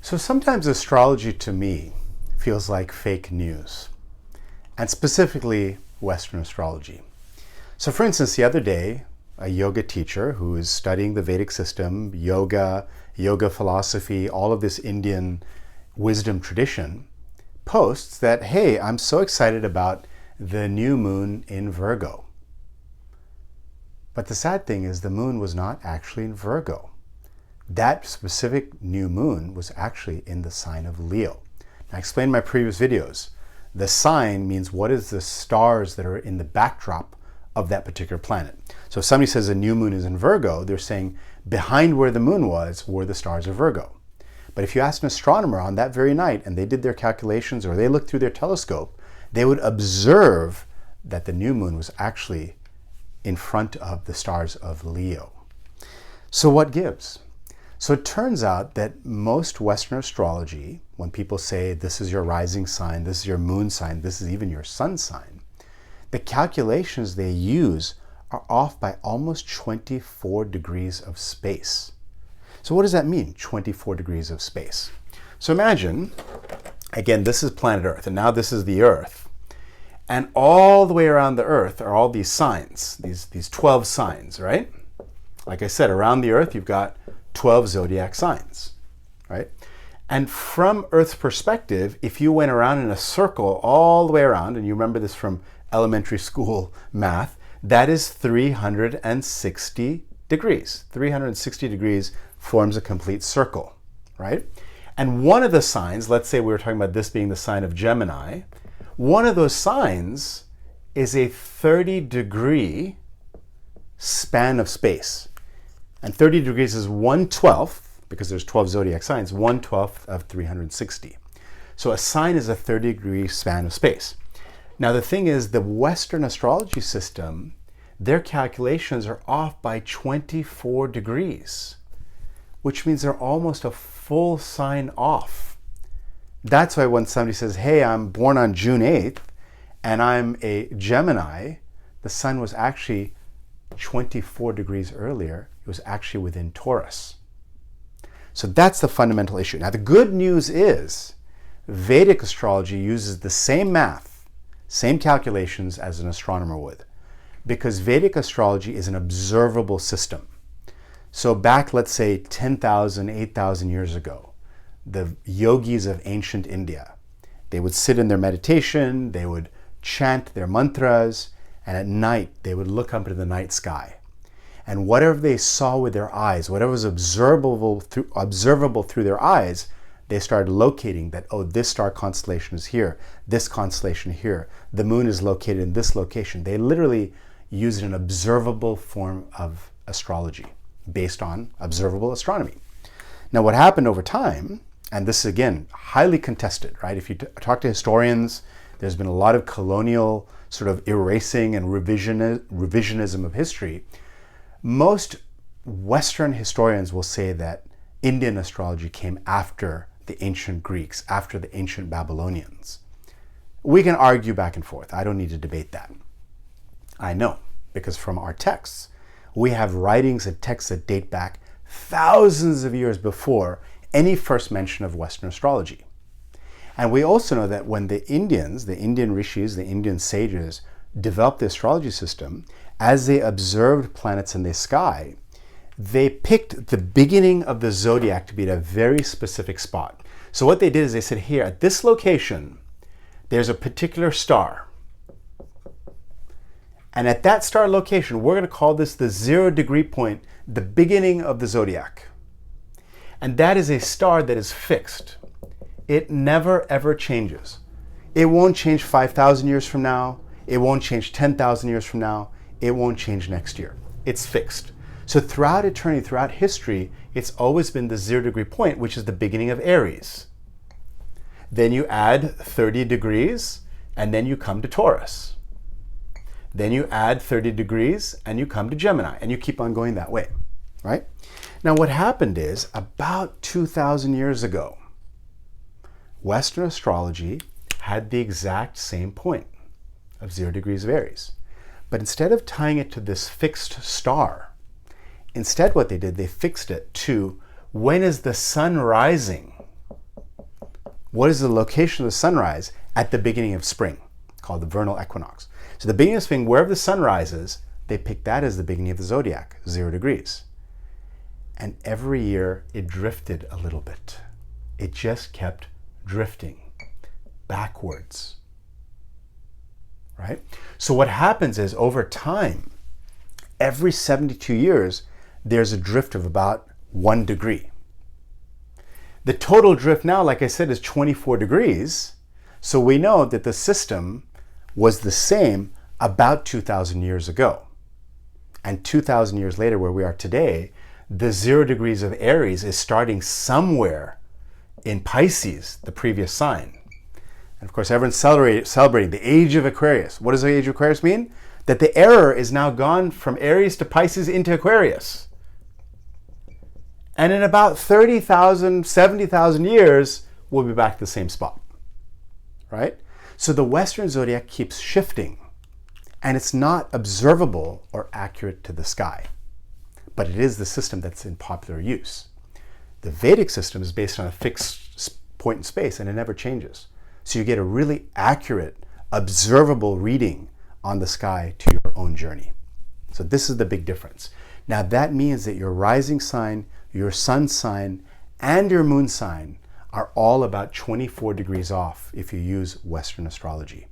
So sometimes astrology to me feels like fake news, and specifically Western astrology. So for instance, the other day, a yoga teacher who is studying the Vedic system, yoga philosophy, all of this Indian wisdom tradition, posts that, hey, I'm so excited about the new moon in Virgo. But the sad thing is the moon was not actually in Virgo. That specific new moon was actually in the sign of Leo. Now, I explained in my previous videos. The sign means what is the stars that are in the backdrop of that particular planet. So if somebody says a new moon is in Virgo, they're saying behind where the moon was were the stars of Virgo. But if you asked an astronomer on that very night and they did their calculations or they looked through their telescope, they would observe that the new moon was actually in front of the stars of Leo. So what gives? So it turns out that most Western astrology, when people say this is your rising sign, this is your moon sign, this is even your sun sign, the calculations they use are off by almost 24 degrees of space. So what does that mean, 24 degrees of space? So imagine, again, this is planet Earth, and now this is the Earth. And all the way around the Earth are all these signs, these 12 signs, right? Like I said, around the Earth, you've got 12 zodiac signs, right? And from Earth's perspective, if you went around in a circle all the way around, and you remember this from elementary school math, that is 360 degrees. 360 degrees forms a complete circle, right? And one of the signs, let's say we were talking about this being the sign of Gemini, one of those signs is a 30-degree span of space. And 30 degrees is 1/12, because there's 12 zodiac signs, 1/12 of 360. So a sign is a 30-degree span of space. Now the thing is, the Western astrology system, their calculations are off by 24 degrees, which means they're almost a full sign off. That's why when somebody says, hey, I'm born on June 8th, and I'm a Gemini, the sun was actually 24 degrees earlier. It was actually within Taurus. So that's the fundamental issue. Now the good news is Vedic astrology uses the same math, same calculations as an astronomer would, because Vedic astrology is an observable system. So back, let's say 10,000, 8,000 years ago, the yogis of ancient India, they would sit in their meditation, they would chant their mantras, and at night they would look up into the night sky. And whatever they saw with their eyes, whatever was observable through their eyes, they started locating that, oh, this star constellation is here, this constellation here, the moon is located in this location. They literally used an observable form of astrology based on observable astronomy. Now what happened over time, and this is again highly contested, right? If you talk to historians, there's been a lot of colonial sort of erasing and revisionism of history. Most Western historians will say that Indian astrology came after the ancient Greeks, after the ancient Babylonians. We can argue back and forth. I don't need to debate that. I know, because from our texts, we have writings and texts that date back thousands of years before any first mention of Western astrology. And we also know that when the Indians, the Indian rishis, the Indian sages, developed the astrology system, as they observed planets in the sky, they picked the beginning of the zodiac to be at a very specific spot. So what they did is they said, here at this location, there's a particular star. And at that star location, we're going to call this the 0 degree point, the beginning of the zodiac. And that is a star that is fixed. It never ever changes. It won't change 5,000 years from now. It won't change 10,000 years from now. It won't change next year. It's fixed. So throughout eternity, throughout history, it's always been the 0 degree point, which is the beginning of Aries. Then you add 30 degrees, and then you come to Taurus. Then you add 30 degrees, and you come to Gemini, and you keep on going that way, right? Now what happened is, about 2,000 years ago, Western astrology had the exact same point of 0 degrees of Aries. But instead of tying it to this fixed star, instead what they did, they fixed it to when is the sun rising What is the location of the sunrise at the beginning of spring, called the vernal equinox? So the beginning of spring, wherever the sun rises, they pick that as the beginning of the zodiac, 0 degrees. And every year it drifted a little bit. It just kept drifting backwards, right? So what happens is over time, every 72 years, there's a drift of about 1 degree. The total drift now, like I said, is 24 degrees. So we know that the system was the same about 2,000 years ago. And 2,000 years later, where we are today, the 0 degrees of Aries is starting somewhere in Pisces, the previous sign. And of course, everyone's celebrating the age of Aquarius. What does the age of Aquarius mean? That the error is now gone from Aries to Pisces into Aquarius. And in about 30,000, 70,000 years, we'll be back to the same spot, right? So the Western zodiac keeps shifting, and it's not observable or accurate to the sky, but it is the system that's in popular use. The Vedic system is based on a fixed point in space, and it never changes. So you get a really accurate, observable reading on the sky to your own journey. So this is the big difference. Now that means that your rising sign, your sun sign, and your moon sign are all about 24 degrees off if you use Western astrology.